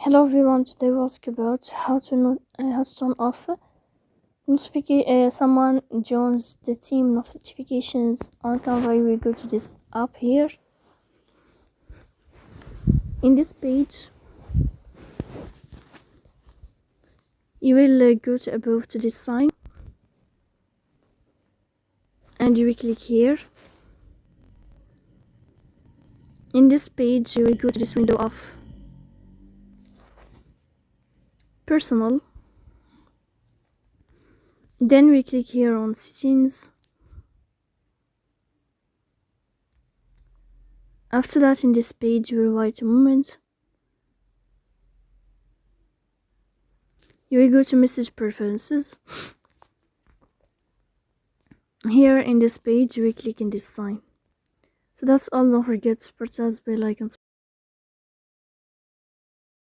Hello everyone, today we'll talk about how to turn off notification. Someone joins the team notifications on Canva. We go to this app here. In this page, you will go to above to this sign, and you will click here. In this page, you will go to this window of personal. Then we click here on settings. After that, in this page, you will wait a moment. You will go to message preferences. Here in this page, you will click in this sign. So that's all. Don't forget to press bell icon.